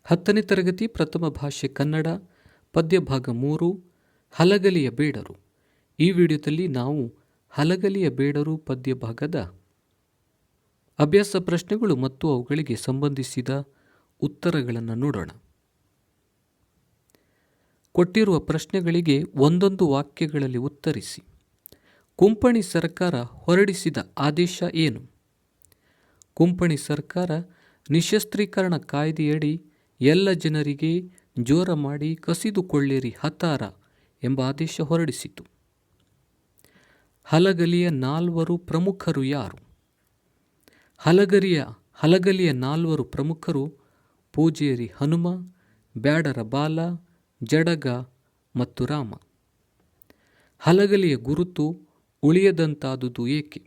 10ನೇ ತರಗತಿ ಪ್ರಥಮ ಭಾಷೆ ಕನ್ನಡ ಪದ್ಯ ಭಾಗ 3 ಹಲಗಲಿಯ ಬೇಡರು. ಈ ವಿಡಿಯೋದಲ್ಲಿ ನಾವು ಹಲಗಲಿಯ ಬೇಡರು ಪದ್ಯ ಭಾಗದ ಅಭ್ಯಾಸ ಪ್ರಶ್ನೆಗಳು ಮತ್ತು ಅವುಗಳಿಗೆ ಸಂಬಂಧಿಸಿದ ಉತ್ತರಗಳನ್ನು ನೋಡೋಣ. ಕೊಟ್ಟಿರುವ ಪ್ರಶ್ನೆಗಳಿಗೆ ಒಂದೊಂದು ವಾಕ್ಯಗಳಲ್ಲಿ ಉತ್ತರಿಸಿ. ಕುಂಪಣಿ ಸರ್ಕಾರ ಹೊರಡಿಸಿದ ಆದೇಶ ಏನು? ಕುಂಪಣಿ ಸರ್ಕಾರ ನಿಶಸ್ತ್ರೀಕರಣ ಕಾಯ್ದೆಯಡಿ ಎಲ್ಲ ಜನರಿಗೆ ಜೋರ ಮಾಡಿ ಕಸಿದುಕೊಳ್ಳಿರಿ ಹತಾರ ಎಂಬ ಆದೇಶ ಹೊರಡಿಸಿತು. ಹಲಗಲಿಯ 4 ಪ್ರಮುಖರು ಯಾರು? ಹಲಗಲಿಯ 4 ಪ್ರಮುಖರು ಪೂಜೇರಿ ಹನುಮ, ಬ್ಯಾಡರ ಬಾಲ, ಜಡಗ ಮತ್ತು ರಾಮ. ಹಲಗಲಿಯ ಗುರುತು ಉಳಿಯದಂತಾದುದು ಏಕೆ?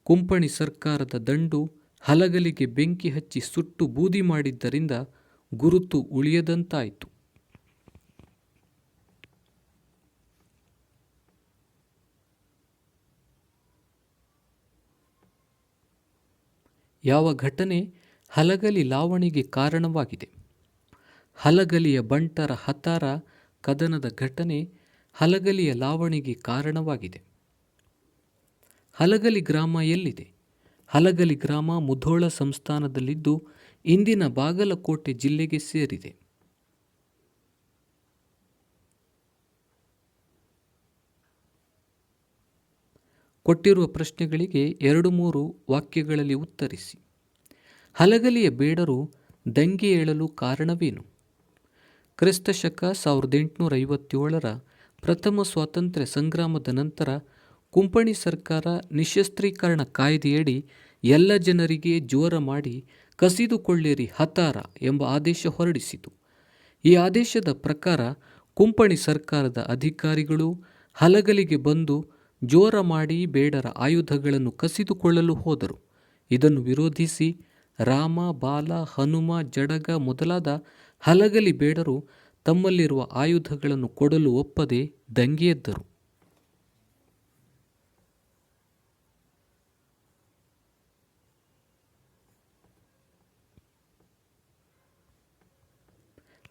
ಕುಂಪಣಿ ಸರ್ಕಾರದ ದಂಡು ಹಲಗಲಿಗೆ ಬೆಂಕಿ ಹಚ್ಚಿ ಸುಟ್ಟು ಬೂದಿ ಮಾಡಿದ್ದರಿಂದ ಗುರುತು ಉಳಿಯದಂತಾಯಿತು. ಯಾವ ಘಟನೆ ಹಲಗಲಿ ಲಾವಣಿಗೆ ಕಾರಣವಾಗಿದೆ? ಹಲಗಲಿಯ ಬಂಟರ ಹತಾರ ಕದನದ ಘಟನೆ ಹಲಗಲಿಯ ಲಾವಣಿಗೆ ಕಾರಣವಾಗಿದೆ. ಹಲಗಲಿ ಗ್ರಾಮ ಎಲ್ಲಿದೆ? ಹಲಗಲಿ ಗ್ರಾಮ ಮುಧೋಳ ಸಂಸ್ಥಾನದಲ್ಲಿದ್ದು ಇಂದಿನ ಬಾಗಲಕೋಟೆ ಜಿಲ್ಲೆಗೆ ಸೇರಿದೆ. ಕೊಟ್ಟಿರುವ ಪ್ರಶ್ನೆಗಳಿಗೆ 2-3 ವಾಕ್ಯಗಳಲ್ಲಿ ಉತ್ತರಿಸಿ. ಹಲಗಲಿಯ ಬೇಡರು ದಂಗೆ ಏಳಲು ಕಾರಣವೇನು? ಕ್ರಿಸ್ತಶಕ 1857ರ ಪ್ರಥಮ ಸ್ವಾತಂತ್ರ್ಯ ಸಂಗ್ರಾಮದ ನಂತರ ಕುಂಪಣಿ ಸರ್ಕಾರ ನಿಶಸ್ತ್ರೀಕರಣ ಕಾಯ್ದೆಯಡಿ ಎಲ್ಲ ಜನರಿಗೆ ಜೋರ ಮಾಡಿ ಕಸಿದುಕೊಳ್ಳಿರಿ ಹತಾರ ಎಂಬ ಆದೇಶ ಹೊರಡಿಸಿತು. ಈ ಆದೇಶದ ಪ್ರಕಾರ ಕುಂಪಣಿ ಸರ್ಕಾರದ ಅಧಿಕಾರಿಗಳು ಹಲಗಲಿಗೆ ಬಂದು ಜೋರ ಮಾಡಿ ಬೇಡರ ಆಯುಧಗಳನ್ನು ಕಸಿದುಕೊಳ್ಳಲು ಹೋದರು. ಇದನ್ನು ವಿರೋಧಿಸಿ ರಾಮ, ಬಾಲ, ಹನುಮ, ಜಡಗ ಮೊದಲಾದ ಹಲಗಲಿ ಬೇಡರು ತಮ್ಮಲ್ಲಿರುವ ಆಯುಧಗಳನ್ನು ಕೊಡಲು ಒಪ್ಪದೆ ದಂಗೆ ಎದ್ದರು.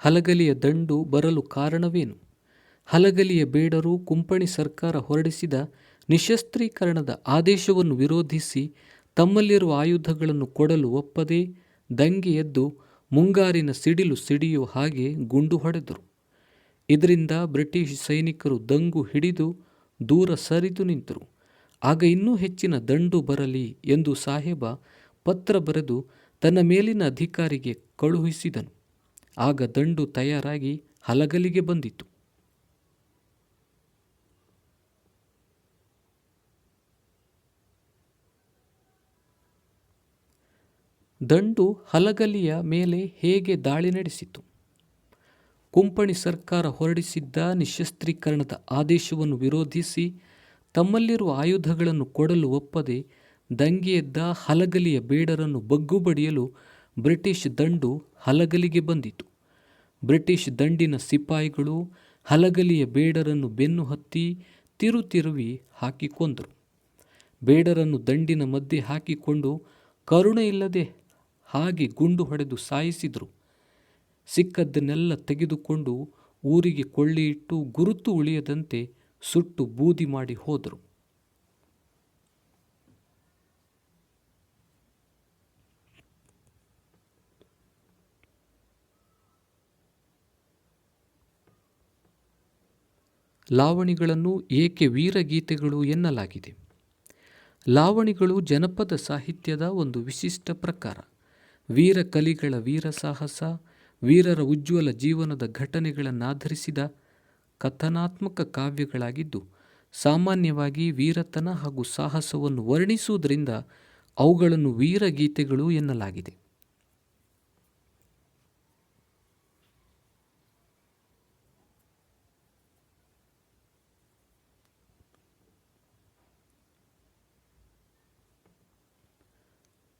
ಹಲಗಲಿಯ ದಂಡು ಬರಲು ಕಾರಣವೇನು? ಹಲಗಲಿಯ ಬೇಡರು ಕುಂಪಣಿ ಸರ್ಕಾರ ಹೊರಡಿಸಿದ ನಿಶಸ್ತ್ರೀಕರಣದ ಆದೇಶವನ್ನು ವಿರೋಧಿಸಿ ತಮ್ಮಲ್ಲಿರುವ ಆಯುಧಗಳನ್ನು ಕೊಡಲು ಒಪ್ಪದೆ ದಂಗೆ ಎದ್ದು ಮುಂಗಾರಿನ ಸಿಡಿಲು ಸಿಡಿಯುವ ಹಾಗೆ ಗುಂಡು ಹೊಡೆದರು. ಇದರಿಂದ ಬ್ರಿಟಿಷ್ ಸೈನಿಕರು ದಂಗು ಹಿಡಿದು ದೂರ ಸರಿದು ನಿಂತರು. ಆಗ ಇನ್ನೂ ಹೆಚ್ಚಿನ ದಂಡು ಬರಲಿ ಎಂದು ಸಾಹೇಬ ಪತ್ರ ಬರೆದು ತನ್ನ ಮೇಲಿನ ಅಧಿಕಾರಿಗೆ ಕಳುಹಿಸಿದನು. ಆಗ ದಂಡು ತಯಾರಾಗಿ ಹಲಗಲಿಗೆ ಬಂದಿತು. ದಂಡು ಹಲಗಲಿಯ ಮೇಲೆ ಹೇಗೆ ದಾಳಿ ನಡೆಸಿತು? ಕುಂಪಣಿ ಸರ್ಕಾರ ಹೊರಡಿಸಿದ್ದ ನಿಶಸ್ತ್ರೀಕರಣದ ಆದೇಶವನ್ನು ವಿರೋಧಿಸಿ ತಮ್ಮಲ್ಲಿರುವ ಆಯುಧಗಳನ್ನು ಕೊಡಲು ಒಪ್ಪದೆ ದಂಗೆ ಎದ್ದ ಹಲಗಲಿಯ ಬೇಡರನ್ನು ಬಗ್ಗು ಬಡಿಯಲು ಬ್ರಿಟಿಷ್ ದಂಡು ಹಲಗಲಿಗೆ ಬಂದಿತು. ಬ್ರಿಟಿಷ್ ದಂಡಿನ ಸಿಪಾಯಿಗಳು ಹಲಗಲಿಯ ಬೇಡರನ್ನು ಬೆನ್ನು ಹತ್ತಿ ತಿರುವಿ ಹಾಕಿ ಕೊಂದರು. ಬೇಡರನ್ನು ದಂಡಿನ ಮಧ್ಯೆ ಹಾಕಿಕೊಂಡು ಕರುಣೆ ಇಲ್ಲದೆ ಹಾಗೆ ಗುಂಡು ಹೊಡೆದು ಸಾಯಿಸಿದರು. ಸಿಕ್ಕದ್ದನ್ನೆಲ್ಲ ತೆಗೆದುಕೊಂಡು ಊರಿಗೆ ಕೊಳ್ಳಿಯಿಟ್ಟು ಗುರುತು ಉಳಿಯದಂತೆ ಸುಟ್ಟು ಬೂದಿ ಮಾಡಿ ಹೋದರು. ಲಾವಣಿಗಳನ್ನು ಏಕೆ ವೀರಗೀತೆಗಳು ಎನ್ನಲಾಗಿದೆ? ಲಾವಣಿಗಳು ಜನಪದ ಸಾಹಿತ್ಯದ ಒಂದು ವಿಶಿಷ್ಟ ಪ್ರಕಾರ. ವೀರ ಕಲಿಗಳ ವೀರ ಸಾಹಸ, ವೀರರ ಉಜ್ವಲ ಜೀವನದ ಘಟನೆಗಳನ್ನಾಧರಿಸಿದ ಕಥನಾತ್ಮಕ ಕಾವ್ಯಗಳಾಗಿದ್ದು, ಸಾಮಾನ್ಯವಾಗಿ ವೀರತನ ಹಾಗೂ ಸಾಹಸವನ್ನು ವರ್ಣಿಸುವುದರಿಂದ ಅವುಗಳನ್ನು ವೀರಗೀತೆಗಳು ಎನ್ನಲಾಗಿದೆ.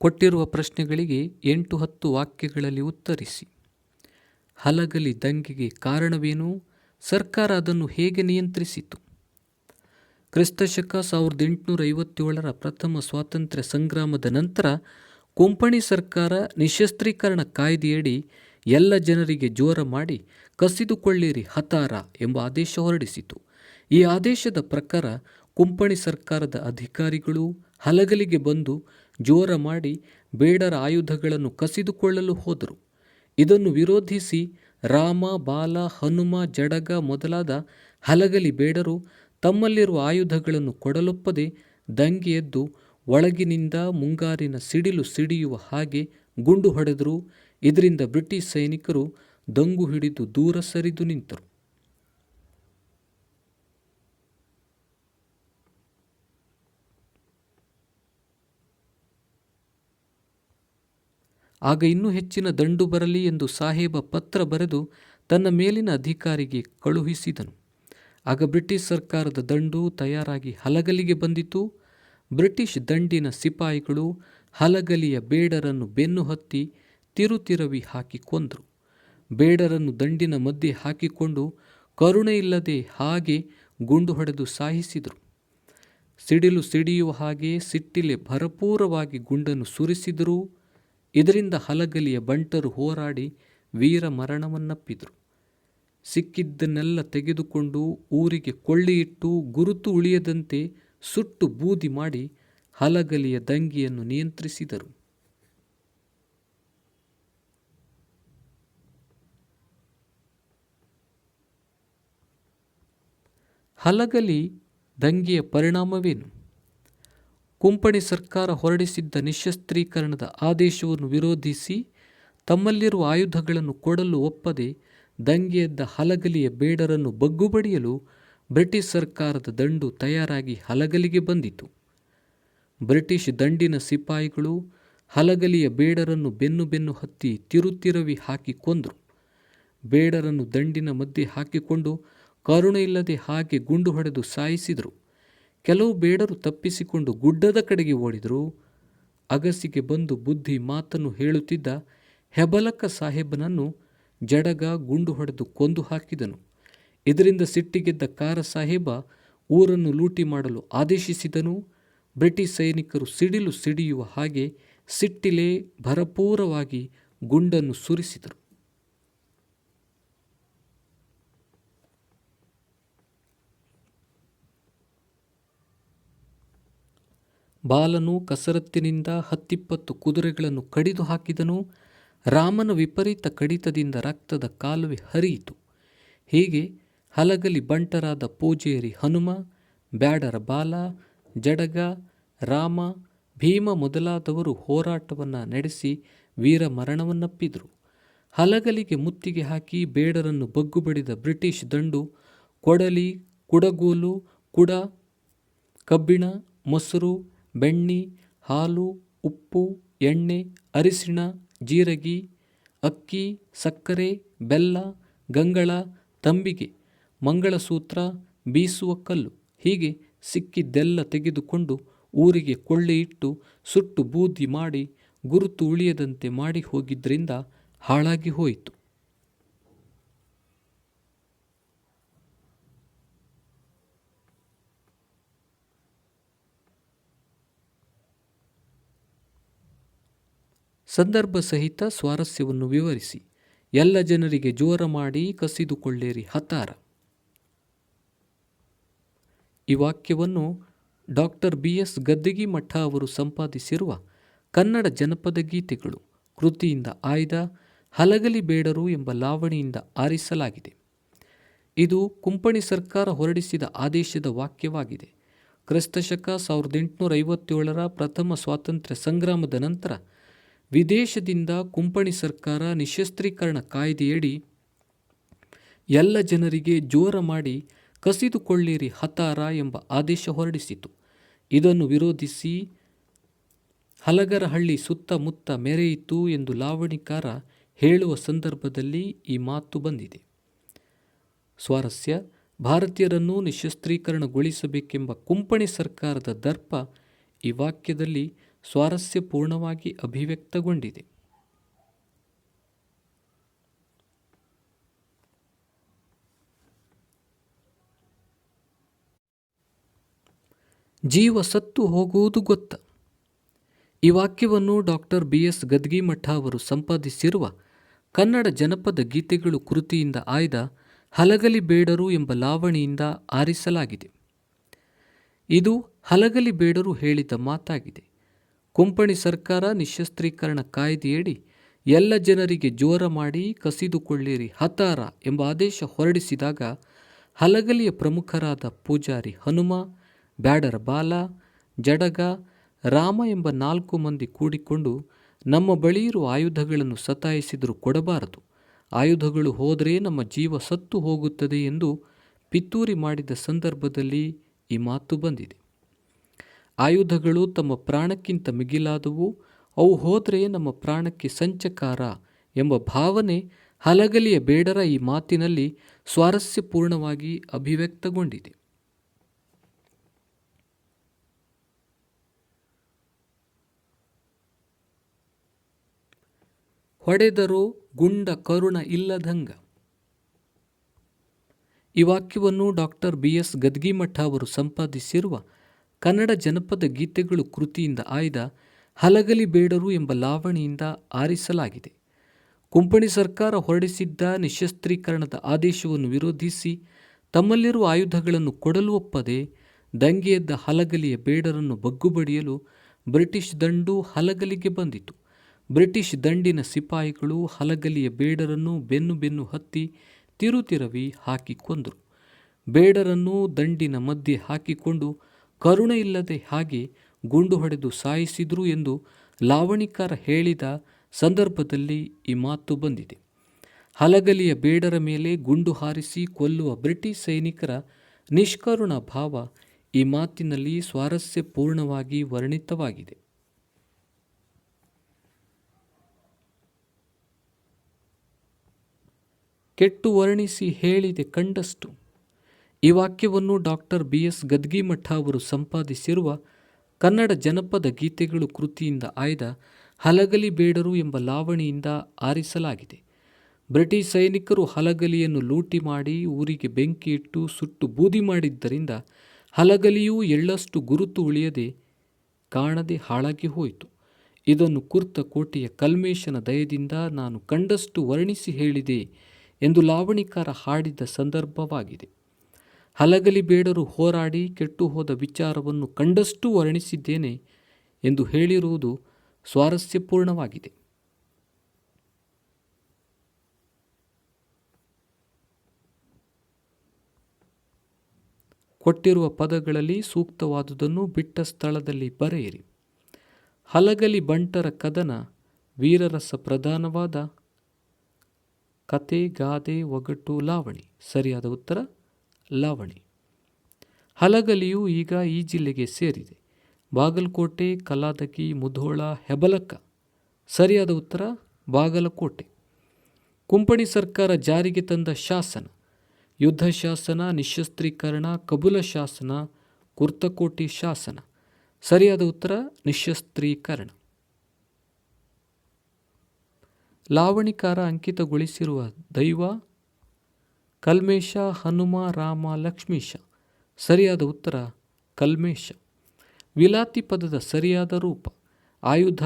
ಕೊಟ್ಟಿರುವ ಪ್ರಶ್ನೆಗಳಿಗೆ 8-10 ವಾಕ್ಯಗಳಲ್ಲಿ ಉತ್ತರಿಸಿ. ಹಲಗಲಿ ದಂಗೆಗೆ ಕಾರಣವೇನು? ಸರ್ಕಾರ ಅದನ್ನು ಹೇಗೆ ನಿಯಂತ್ರಿಸಿತು? ಕ್ರಿಸ್ತಶಕ 1857ರ ಪ್ರಥಮ ಸ್ವಾತಂತ್ರ್ಯ ಸಂಗ್ರಾಮದ ನಂತರ ಕೊಂಪಣಿ ಸರ್ಕಾರ ನಿಶಸ್ತ್ರೀಕರಣ ಕಾಯ್ದೆಯಡಿ ಎಲ್ಲ ಜನರಿಗೆ ಜೋರ ಮಾಡಿ ಕಸಿದುಕೊಳ್ಳಿರಿ ಹತಾರ ಎಂಬ ಆದೇಶ ಹೊರಡಿಸಿತು. ಈ ಆದೇಶದ ಪ್ರಕಾರ ಕೊಂಪಣಿ ಸರ್ಕಾರದ ಅಧಿಕಾರಿಗಳು ಹಲಗಲಿಗೆ ಬಂದು ಜೋರ ಮಾಡಿ ಬೇಡರ ಆಯುಧಗಳನ್ನು ಕಸಿದುಕೊಳ್ಳಲು ಹೋದರು. ಇದನ್ನು ವಿರೋಧಿಸಿ ರಾಮ, ಬಾಲ, ಹನುಮ, ಜಡಗ ಮೊದಲಾದ ಹಲಗಲಿ ಬೇಡರು ತಮ್ಮಲ್ಲಿರುವ ಆಯುಧಗಳನ್ನು ಕೊಡಲೊಪ್ಪದೆ ದಂಗೆ ಎದ್ದು ಒಳಗಿನಿಂದ ಮುಂಗಾರಿನ ಸಿಡಿಲು ಸಿಡಿಯುವ ಹಾಗೆ ಗುಂಡು ಹೊಡೆದರು. ಇದರಿಂದ ಬ್ರಿಟಿಷ್ ಸೈನಿಕರು ದಂಗು ಹಿಡಿದು ದೂರ ಸರಿದು ನಿಂತರು. ಆಗ ಇನ್ನೂ ಹೆಚ್ಚಿನ ದಂಡು ಬರಲಿ ಎಂದು ಸಾಹೇಬ ಪತ್ರ ಬರೆದು ತನ್ನ ಮೇಲಿನ ಅಧಿಕಾರಿಗೆ ಕಳುಹಿಸಿದನು. ಆಗ ಬ್ರಿಟಿಷ್ ಸರ್ಕಾರದ ದಂಡು ತಯಾರಾಗಿ ಹಲಗಲಿಗೆ ಬಂದಿತು. ಬ್ರಿಟಿಷ್ ದಂಡಿನ ಸಿಪಾಯಿಗಳು ಹಲಗಲಿಯ ಬೇಡರನ್ನು ಬೆನ್ನು ಹತ್ತಿ ತಿರುತಿರವಿ ಹಾಕಿ ಕೊಂದರು. ಬೇಡರನ್ನು ದಂಡಿನ ಮಧ್ಯೆ ಹಾಕಿಕೊಂಡು ಕರುಣೆಯಿಲ್ಲದೆ ಹಾಗೆ ಗುಂಡು ಹೊಡೆದು ಸಾಯಿಸಿದರು. ಸಿಡಿಲು ಸಿಡಿಯುವ ಹಾಗೆ ಸಿಟ್ಟಿಲೆ ಭರಪೂರವಾಗಿ ಗುಂಡನ್ನು ಸುರಿಸಿದರು. ಇದರಿಂದ ಹಲಗಲಿಯ ಬಂಟರು ಹೋರಾಡಿ ವೀರ ಮರಣವನ್ನಪ್ಪಿದರು. ಸಿಕ್ಕಿದ್ದನ್ನೆಲ್ಲ ತೆಗೆದುಕೊಂಡು ಊರಿಗೆ ಕೊಳ್ಳಿಯಿಟ್ಟು ಗುರುತು ಉಳಿಯದಂತೆ ಸುಟ್ಟು ಬೂದಿ ಮಾಡಿ ಹಲಗಲಿಯ ದಂಗೆಯನ್ನು ನಿಯಂತ್ರಿಸಿದರು. ಹಲಗಲಿ ದಂಗೆಯ ಪರಿಣಾಮವೇನು? ಕೊಂಪಣಿ ಸರ್ಕಾರ ಹೊರಡಿಸಿದ್ದ ನಿಶಸ್ತ್ರೀಕರಣದ ಆದೇಶವನ್ನು ವಿರೋಧಿಸಿ ತಮ್ಮಲ್ಲಿರುವ ಆಯುಧಗಳನ್ನು ಕೊಡಲು ಒಪ್ಪದೆ ದಂಗೆಯೆದ್ದ ಹಲಗಲಿಯ ಬೇಡರನ್ನು ಬಗ್ಗುಬಡಿಯಲು ಬ್ರಿಟಿಷ್ ಸರ್ಕಾರದ ದಂಡು ತಯಾರಾಗಿ ಹಲಗಲಿಗೆ ಬಂದಿತು. ಬ್ರಿಟಿಷ್ ದಂಡಿನ ಸಿಪಾಯಿಗಳು ಹಲಗಲಿಯ ಬೇಡರನ್ನು ಬೆನ್ನು ಹತ್ತಿ ತಿರುತಿರವಿ ಹಾಕಿ ಕೊಂದರು. ಬೇಡರನ್ನು ದಂಡಿನ ಮಧ್ಯೆ ಹಾಕಿಕೊಂಡು ಕರುಣೆಯಿಲ್ಲದೆ ಹಾಗೆ ಗುಂಡು ಹೊಡೆದು ಸಾಯಿಸಿದರು. ಕೆಲವು ಬೇಡರು ತಪ್ಪಿಸಿಕೊಂಡು ಗುಡ್ಡದ ಕಡೆಗೆ ಓಡಿದರು. ಅಗಸಿಗೆ ಬಂದು ಬುದ್ಧಿ ಮಾತನ್ನು ಹೇಳುತ್ತಿದ್ದ ಹೆಬಲಕ ಸಾಹೇಬನನ್ನು ಜಡಗ ಗುಂಡು ಹೊಡೆದು ಕೊಂದು ಹಾಕಿದನು. ಇದರಿಂದ ಸಿಟ್ಟಿಗೆದ್ದ ಕಾರ ಸಾಹೇಬ ಊರನ್ನು ಲೂಟಿ ಮಾಡಲು ಆದೇಶಿಸಿದನು. ಬ್ರಿಟಿಷ್ ಸೈನಿಕರು ಸಿಡಿಲು ಸಿಡಿಯುವ ಹಾಗೆ ಸಿಟ್ಟಿಲೆ ಭರಪೂರವಾಗಿ ಗುಂಡನ್ನು ಸುರಿಸಿದರು. ಬಾಲನು ಕಸರತ್ತಿನಿಂದ 10-20 ಕುದುರೆಗಳನ್ನು ಕಡಿದು ಹಾಕಿದನು. ರಾಮನ ವಿಪರೀತ ಕಡಿತದಿಂದ ರಕ್ತದ ಕಾಲುವೆ ಹರಿಯಿತು. ಹೀಗೆ ಹಲಗಲಿ ಬಂಟರಾದ ಪೂಜೇರಿ ಹನುಮ, ಬ್ಯಾಡರ ಬಾಲ, ಜಡಗ, ರಾಮ, ಭೀಮ ಮೊದಲಾದವರು ಹೋರಾಟವನ್ನು ನಡೆಸಿ ವೀರ ಮರಣವನ್ನಪ್ಪಿದರು. ಹಲಗಲಿಗೆ ಮುತ್ತಿಗೆ ಹಾಕಿ ಬೇಡರನ್ನು ಬಗ್ಗುಬಡಿದ ಬ್ರಿಟಿಷ್ ದಂಡು ಕೊಡಲಿ, ಕುಡಗೋಲು, ಕುಡ, ಕಬ್ಬಿಣ, ಮೊಸರು, ಬೆಣ್ಣೆ, ಹಾಲು, ಉಪ್ಪು, ಎಣ್ಣೆ, ಅರಿಶಿಣ, ಜೀರಗಿ, ಅಕ್ಕಿ, ಸಕ್ಕರೆ, ಬೆಲ್ಲ, ಗಂಗಳ, ತಂಬಿಗೆ, ಮಂಗಳಸೂತ್ರ, ಬೀಸುವ ಕಲ್ಲು ಹೀಗೆ ಸಿಕ್ಕಿದ್ದೆಲ್ಲ ತೆಗೆದುಕೊಂಡು ಊರಿಗೆ ಕೊಳ್ಳೆಯಿಟ್ಟು ಸುಟ್ಟು ಬೂದಿ ಮಾಡಿ ಗುರುತು ಉಳಿಯದಂತೆ ಮಾಡಿ ಹೋಗಿದ್ದರಿಂದ ಹಾಳಾಗಿ ಹೋಯಿತು. ಸಂದರ್ಭ ಸಹಿತ ಸ್ವಾರಸ್ಯವನ್ನು ವಿವರಿಸಿ. ಎಲ್ಲ ಜನರಿಗೆ ಜೋರ ಮಾಡಿ ಕಸಿದುಕೊಳ್ಳಿರಿ ಹತಾರ. ಈ ವಾಕ್ಯವನ್ನು ಡಾಕ್ಟರ್ BS ಗದ್ದಿಗಿಮಠ ಅವರು ಸಂಪಾದಿಸಿರುವ ಕನ್ನಡ ಜನಪದ ಗೀತೆಗಳು ಕೃತಿಯಿಂದ ಆಯ್ದ ಹಲಗಲಿ ಬೇಡರು ಎಂಬ ಲಾವಣಿಯಿಂದ ಆರಿಸಲಾಗಿದೆ. ಇದು ಕೊಂಪಣಿ ಸರ್ಕಾರ ಹೊರಡಿಸಿದ ಆದೇಶದ ವಾಕ್ಯವಾಗಿದೆ. ಕ್ರಿಸ್ತಶಕ 1857 ಪ್ರಥಮ ಸ್ವಾತಂತ್ರ್ಯ ಸಂಗ್ರಾಮದ ನಂತರ ವಿದೇಶದಿಂದ ಕೊಂಪಣಿ ಸರ್ಕಾರ ನಿಶಸ್ತ್ರೀಕರಣ ಕಾಯ್ದೆಯಡಿ ಎಲ್ಲ ಜನರಿಗೆ ಜೋರ ಮಾಡಿ ಕಸಿದುಕೊಳ್ಳಿರಿ ಹತಾರ ಎಂಬ ಆದೇಶ ಹೊರಡಿಸಿತು. ಇದನ್ನು ವಿರೋಧಿಸಿ ಹಲಗರಹಳ್ಳಿ ಸುತ್ತಮುತ್ತ ಮೆರೆಯಿತು ಎಂದು ಲಾವಣಿಕಾರ ಹೇಳುವ ಸಂದರ್ಭದಲ್ಲಿ ಈ ಮಾತು ಬಂದಿದೆ. ಸ್ವಾರಸ್ಯ: ಭಾರತೀಯರನ್ನು ನಿಶಸ್ತ್ರೀಕರಣಗೊಳಿಸಬೇಕೆಂಬ ಕೊಂಪಣಿ ಸರ್ಕಾರದ ದರ್ಪ ಈ ವಾಕ್ಯದಲ್ಲಿ ಸ್ವಾರಸ್ಯಪೂರ್ಣವಾಗಿ ಅಭಿವ್ಯಕ್ತಗೊಂಡಿದೆ. ಜೀವ ಸತ್ತು ಹೋಗುವುದು ಗೊತ್ತ. ಈ ವಾಕ್ಯವನ್ನು ಡಾಕ್ಟರ್ BS ಗದ್ಗಿಮಠ ಅವರು ಸಂಪಾದಿಸಿರುವ ಕನ್ನಡ ಜನಪದ ಗೀತೆಗಳು ಕೃತಿಯಿಂದ ಆಯ್ದ ಹಲಗಲಿ ಬೇಡರು ಎಂಬ ಲಾವಣಿಯಿಂದ ಆರಿಸಲಾಗಿದೆ. ಇದು ಹಲಗಲಿ ಬೇಡರು ಹೇಳಿದ ಮಾತಾಗಿದೆ. ಕುಂಪಣಿ ಸರ್ಕಾರ ನಿಶಸ್ತ್ರೀಕರಣ ಕಾಯ್ದೆಯಡಿ ಎಲ್ಲ ಜನರಿಗೆ ಜೋರ ಮಾಡಿ ಕಸಿದುಕೊಳ್ಳಿರಿ ಹತಾರ ಎಂಬ ಆದೇಶ ಹೊರಡಿಸಿದಾಗ ಹಲಗಲಿಯ ಪ್ರಮುಖರಾದ ಪೂಜಾರಿ ಹನುಮ, ಬ್ಯಾಡರ ಬಾಲ, ಜಡಗ, ರಾಮ ಎಂಬ 4 ಮಂದಿ ಕೂಡಿಕೊಂಡು ನಮ್ಮ ಬಳಿ ಇರುವ ಆಯುಧಗಳನ್ನು ಸತಾಯಿಸಿದರೂ ಕೊಡಬಾರದು, ಆಯುಧಗಳು ಹೋದರೆ ನಮ್ಮ ಜೀವ ಸತ್ತು ಹೋಗುತ್ತದೆ ಎಂದು ಪಿತೂರಿ ಮಾಡಿದ ಸಂದರ್ಭದಲ್ಲಿ ಈ ಮಾತು ಬಂದಿದೆ. ಆಯುಧಗಳು ತಮ್ಮ ಪ್ರಾಣಕ್ಕಿಂತ ಮಿಗಿಲಾದವು, ಅವು ಹೋದರೆ ನಮ್ಮ ಪ್ರಾಣಕ್ಕೆ ಸಂಚಕಾರ ಎಂಬ ಭಾವನೆ ಹಲಗಲಿಯ ಬೇಡರ ಈ ಮಾತಿನಲ್ಲಿ ಸ್ವಾರಸ್ಯಪೂರ್ಣವಾಗಿ ಅಭಿವ್ಯಕ್ತಗೊಂಡಿದೆ. ಹೊಡೆದರೋ ಗುಂಡ ಕರುಣ ಇಲ್ಲದಂಗ. ಈ ವಾಕ್ಯವನ್ನು ಡಾಕ್ಟರ್ BS ಗದ್ಗಿಮಠ ಅವರು ಸಂಪಾದಿಸಿರುವ ಕನ್ನಡ ಜನಪದ ಗೀತೆಗಳು ಕೃತಿಯಿಂದ ಆಯ್ದ ಹಲಗಲಿ ಬೇಡರು ಎಂಬ ಲಾವಣಿಯಿಂದ ಆರಿಸಲಾಗಿದೆ. ಕುಂಪಣಿ ಸರ್ಕಾರ ಹೊರಡಿಸಿದ್ದ ನಿಶಸ್ತ್ರೀಕರಣದ ಆದೇಶವನ್ನು ವಿರೋಧಿಸಿ ತಮ್ಮಲ್ಲಿರುವ ಆಯುಧಗಳನ್ನು ಕೊಡಲು ಒಪ್ಪದೆ ದಂಗೆಯೆದ್ದ ಹಲಗಲಿಯ ಬೇಡರನ್ನು ಬಗ್ಗುಬಡಿಯಲು ಬ್ರಿಟಿಷ್ ದಂಡು ಹಲಗಲಿಗೆ ಬಂದಿತು. ಬ್ರಿಟಿಷ್ ದಂಡಿನ ಸಿಪಾಯಿಗಳು ಹಲಗಲಿಯ ಬೇಡರನ್ನು ಬೆನ್ನು ಹತ್ತಿ ತಿರುತಿರವಿ ಹಾಕಿ ಕೊಂದರು. ಬೇಡರನ್ನು ದಂಡಿನ ಮಧ್ಯೆ ಹಾಕಿಕೊಂಡು ಕರುಣೆ ಇಲ್ಲದೆ ಹಾಗೆ ಗುಂಡು ಹೊಡೆದು ಸಾಯಿಸಿದರು ಎಂದು ಲಾವಣಿಕಾರ ಹೇಳಿದ ಸಂದರ್ಭದಲ್ಲಿ ಈ ಮಾತು ಬಂದಿದೆ. ಹಲಗಲಿಯ ಬೇಡರ ಮೇಲೆ ಗುಂಡು ಹಾರಿಸಿ ಕೊಲ್ಲುವ ಬ್ರಿಟಿಷ್ ಸೈನಿಕರ ನಿಷ್ಕರುಣ ಭಾವ ಈ ಮಾತಿನಲ್ಲಿ ಸ್ವಾರಸ್ಯಪೂರ್ಣವಾಗಿ ವರ್ಣಿತವಾಗಿದೆ. ಕೆಟ್ಟು ವರ್ಣಿಸಿ ಹೇಳಿದೆ ಕಂಡಷ್ಟು. ಈ ವಾಕ್ಯವನ್ನು ಡಾಕ್ಟರ್ BS ಗದ್ಗಿಮಠ ಅವರು ಸಂಪಾದಿಸಿರುವ ಕನ್ನಡ ಜನಪದ ಗೀತೆಗಳು ಕೃತಿಯಿಂದ ಆಯ್ದ ಹಲಗಲಿ ಬೇಡರು ಎಂಬ ಲಾವಣಿಯಿಂದ ಆರಿಸಲಾಗಿದೆ. ಬ್ರಿಟಿಷ್ ಸೈನಿಕರು ಹಲಗಲಿಯನ್ನು ಲೂಟಿ ಮಾಡಿ ಊರಿಗೆ ಬೆಂಕಿ ಇಟ್ಟು ಸುಟ್ಟು ಬೂದಿ ಮಾಡಿದ್ದರಿಂದ ಹಲಗಲಿಯೂ ಎಳ್ಳಷ್ಟು ಗುರುತು ಉಳಿಯದೆ ಕಾಣದೆ ಹಾಳಾಗಿ ಹೋಯಿತು. ಇದನ್ನು ಕುರ್ತಕೋಟೆಯ ಕಲ್ಮೇಶನ ದಯದಿಂದ ನಾನು ಕಂಡಷ್ಟು ವರ್ಣಿಸಿ ಹೇಳಿದೆ ಎಂದು ಲಾವಣಿಕಾರ ಹಾಡಿದ ಸಂದರ್ಭವಾಗಿದೆ. ಹಲಗಲಿ ಬೇಡರು ಹೋರಾಡಿ ಕೆಟ್ಟು ಹೋದ ವಿಚಾರವನ್ನು ಕಂಡಷ್ಟು ವರ್ಣಿಸಿದ್ದೇನೆ ಎಂದು ಹೇಳಿರುವುದು ಸ್ವಾರಸ್ಯಪೂರ್ಣವಾಗಿದೆ. ಕೊಟ್ಟಿರುವ ಪದಗಳಲ್ಲಿ ಸೂಕ್ತವಾದುದನ್ನು ಬಿಟ್ಟ ಸ್ಥಳದಲ್ಲಿ ಬರೆಯಿರಿ. ಹಲಗಲಿ ಬಂಟರ ಕದನ ವೀರರಸ ಪ್ರಧಾನವಾದ ಕತೆ, ಗಾದೆ, ಒಗಟು, ಲಾವಣಿ. ಸರಿಯಾದ ಉತ್ತರ ಲಾವಣಿ. ಹಲಗಲಿಯು ಈಗ ಈ ಜಿಲ್ಲೆಗೆ ಸೇರಿದೆ. ಬಾಗಲಕೋಟೆ, ಕಲಾದಗಿ, ಮುಧೋಳ, ಹೆಬಲಕ. ಸರಿಯಾದ ಉತ್ತರ ಬಾಗಲಕೋಟೆ. ಕುಂಪಣಿ ಸರ್ಕಾರ ಜಾರಿಗೆ ತಂದ ಶಾಸನ: ಯುದ್ಧ ಶಾಸನ, ನಿಶಸ್ತ್ರೀಕರಣ, ಕಬುಲ ಶಾಸನ, ಕುರ್ತಕೋಟಿ ಶಾಸನ. ಸರಿಯಾದ ಉತ್ತರ ನಿಶಸ್ತ್ರೀಕರಣ. ಲಾವಣಿಕಾರ ಅಂಕಿತಗೊಳಿಸಿರುವ ದೈವ: ಕಲ್ಮೇಶ, ಹನುಮ, ರಾಮ, ಲಕ್ಷ್ಮೀಶ. ಸರಿಯಾದ ಉತ್ತರ ಕಲ್ಮೇಶ. ವಿಲಾತಿ ಪದದ ಸರಿಯಾದ ರೂಪ: ಆಯುಧ,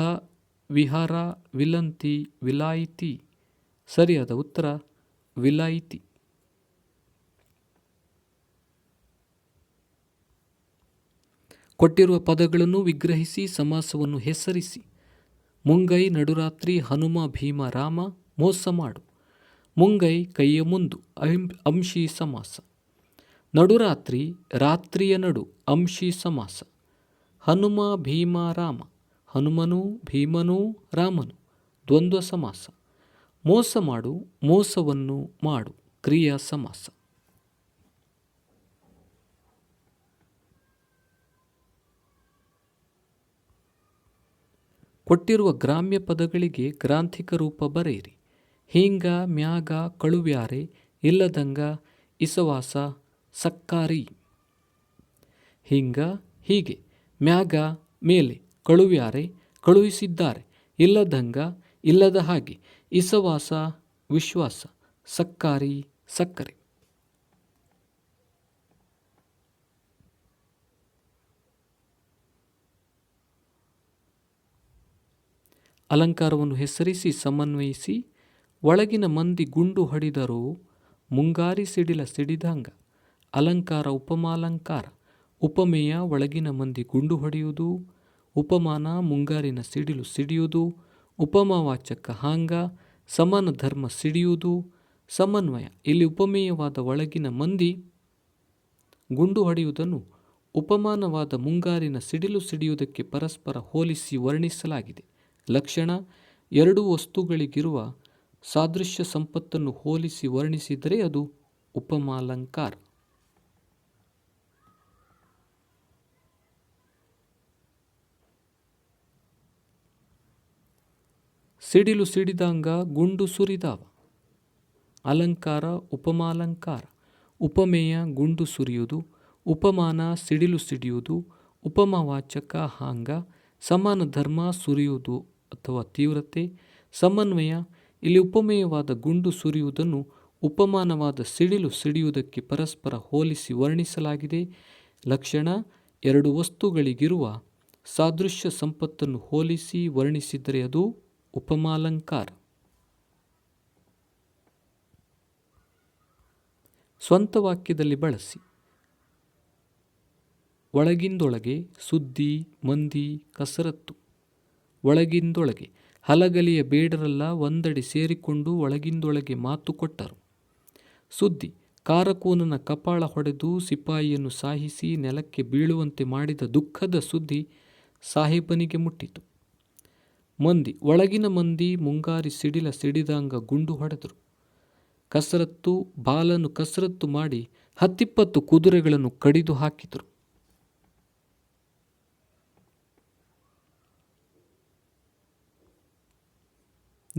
ವಿಹಾರ, ವಿಲಂತಿ, ವಿಲಾಯಿತಿ. ಸರಿಯಾದ ಉತ್ತರ ವಿಲಾಯಿತಿ. ಕೊಟ್ಟಿರುವ ಪದಗಳನ್ನು ವಿಗ್ರಹಿಸಿ ಸಮಾಸವನ್ನು ಹೆಸರಿಸಿ. ಮುಂಗೈ, ನಡುರಾತ್ರಿ, ಹನುಮ, ಭೀಮ, ರಾಮ. ಮೋಸ ಮಾಡು: ಮುಂಗೈ ಕೈಯ ಮುಂದು, ಅಂಶಿ ಸಮಾಸ. ನಡುರಾತ್ರಿ ರಾತ್ರಿಯ ನಡು, ಅಂಶಿ ಸಮಾಸ. ಹನುಮ, ಭೀಮ, ರಾಮ. ಹನುಮನು, ಭೀಮನು, ರಾಮನು. ದ್ವಂದ್ವ ಸಮಾಸ. ಮೋಸ ಮಾಡು, ಮೋಸವನ್ನು ಮಾಡು. ಕ್ರಿಯಾ ಸಮಾಸ. ಕೊಟ್ಟಿರುವ ಗ್ರಾಮ್ಯ ಪದಗಳಿಗೆ ಗ್ರಾಂಥಿಕ ರೂಪ ಬರೆಯಿರಿ. ಹೀಂಗ, ಮ್ಯಾಗ, ಕಳುವ್ಯಾರೆ, ಇಲ್ಲದಂಗ, ಇಸವಾಸ, ಸಕ್ಕಾರಿ. ಹೀಂಗ ಹೀಗೆ, ಮ್ಯಾಗ ಮೇಲೆ, ಕಳುವ್ಯಾರೆ ಕಳುಹಿಸಿದ್ದಾರೆ, ಇಲ್ಲದಂಗ ಇಲ್ಲದ ಹಾಗೆ, ಇಸವಾಸ ವಿಶ್ವಾಸ, ಸಕ್ಕಾರಿ ಸಕ್ಕರೆ. ಅಲಂಕಾರವನ್ನು ಹೆಸರಿಸಿ ಸಮನ್ವಯಿಸಿ ಒಳಗಿನ ಮಂದಿ ಗುಂಡು ಹೊಡೆದರೂ ಮುಂಗಾರಿ ಸಿಡಿಲ ಸಿಡಿದಂಗ. ಅಲಂಕಾರ ಉಪಮಾಲಂಕಾರ. ಉಪಮೇಯ ಒಳಗಿನ ಮಂದಿ ಗುಂಡು ಹೊಡೆಯುವುದು, ಉಪಮಾನ ಮುಂಗಾರಿನ ಸಿಡಿಲು ಸಿಡಿಯುವುದು, ಉಪಮಾವಾಚಕ ಹಾಂಗ ಸಮಾನ ಧರ್ಮ ಸಿಡಿಯುವುದು. ಸಮನ್ವಯ ಇಲ್ಲಿ ಉಪಮೇಯವಾದ ಒಳಗಿನ ಮಂದಿ ಗುಂಡು ಹೊಡೆಯುವುದನ್ನು ಉಪಮಾನವಾದ ಮುಂಗಾರಿನ ಸಿಡಿಲು ಸಿಡಿಯುವುದಕ್ಕೆ ಪರಸ್ಪರ ಹೋಲಿಸಿ ವರ್ಣಿಸಲಾಗಿದೆ. ಲಕ್ಷಣ ಎರಡು ವಸ್ತುಗಳಿಗಿರುವ ಸಾದೃಶ್ಯ ಸಂಪತ್ತನ್ನು ಹೋಲಿಸಿ ವರ್ಣಿಸಿದರೆ ಅದು ಉಪಮಾಲಂಕಾರ. ಸಿಡಿಲು ಸಿಡಿದಂಗ ಗುಂಡು ಸುರಿದಾವ. ಅಲಂಕಾರ ಉಪಮಾಲಂಕಾರ. ಉಪಮೇಯ ಗುಂಡು ಸುರಿಯುವುದು, ಉಪಮಾನ ಸಿಡಿಲು ಸಿಡಿಯುವುದು, ಉಪಮಾವಾಚಕ ಹಾಂಗ ಸಮಾನ ಧರ್ಮ ಸುರಿಯುವುದು ಅಥವಾ ತೀವ್ರತೆ. ಸಮನ್ವಯ ಇಲ್ಲಿ ಉಪಮೇಯವಾದ ಗುಂಡು ಸುರಿಯುವುದನ್ನು ಉಪಮಾನವಾದ ಸಿಡಿಲು ಸಿಡಿಯುವುದಕ್ಕೆ ಪರಸ್ಪರ ಹೋಲಿಸಿ ವರ್ಣಿಸಲಾಗಿದೆ. ಲಕ್ಷಣ ಎರಡು ವಸ್ತುಗಳಿಗಿರುವ ಸಾದೃಶ್ಯ ಸಂಪತ್ತನ್ನು ಹೋಲಿಸಿ ವರ್ಣಿಸಿದರೆ ಅದು ಉಪಮಾಲಂಕಾರ. ಸ್ವಂತ ವಾಕ್ಯದಲ್ಲಿ ಬಳಸಿ. ಒಳಗಿಂದೊಳಗೆ ಸುದ್ದಿ, ಮಂದಿ, ಕಸರತ್ತು. ಒಳಗಿಂದೊಳಗೆ ಹಲಗಲಿಯ ಬೇಡರೆಲ್ಲ ಒಂದೆಡೆ ಸೇರಿಕೊಂಡು ಒಳಗಿಂದೊಳಗೆ ಮಾತು ಕೊಟ್ಟರು. ಸುದ್ದಿ ಕಾರಕೂನನ ಕಪಾಳ ಹೊಡೆದು ಸಿಪಾಯಿಯನ್ನು ಸಾಯಿಸಿ ನೆಲಕ್ಕೆ ಬೀಳುವಂತೆ ಮಾಡಿದ ದುಃಖದ ಸುದ್ದಿ ಸಾಹೇಬನಿಗೆ ಮುಟ್ಟಿತು. ಮಂದಿ ಒಳಗಿನ ಮಂದಿ ಮುಂಗಾರಿ ಸಿಡಿಲ ಸಿಡಿದಂಗ ಗುಂಡು ಹೊಡೆದರು. ಕಸರತ್ತು ಬಾಲನು ಕಸರತ್ತು ಮಾಡಿ 10-20 ಕುದುರೆಗಳನ್ನು ಕಡಿದು ಹಾಕಿದರು.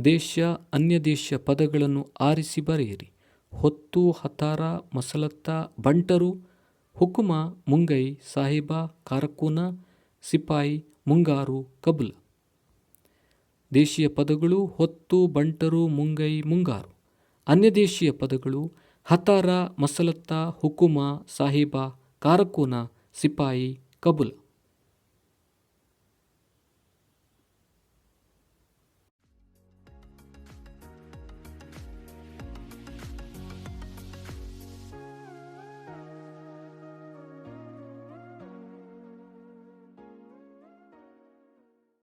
ದೇಶ ಅನ್ಯದೇಶ ಪದಗಳನ್ನು ಆರಿಸಿ ಬರೆಯಿರಿ. ಹೊತ್ತು, ಹತಾರ, ಮಸಲತ್ತ, ಬಂಟರು, ಹುಕುಮ, ಮುಂಗೈ, ಸಾಹಿಬ, ಕಾರಕೂನ, ಸಿಪಾಯಿ, ಮುಂಗಾರು, ಕಬುಲ. ದೇಶೀಯ ಪದಗಳು ಹೊತ್ತು, ಬಂಟರು, ಮುಂಗೈ, ಮುಂಗಾರು. ಅನ್ಯದೇಶೀಯ ಪದಗಳು ಹತಾರ, ಮಸಲತ್ತ, ಹುಕುಮ, ಸಾಹಿಬ, ಕಾರಕೂನ, ಸಿಪಾಯಿ, ಕಬುಲ.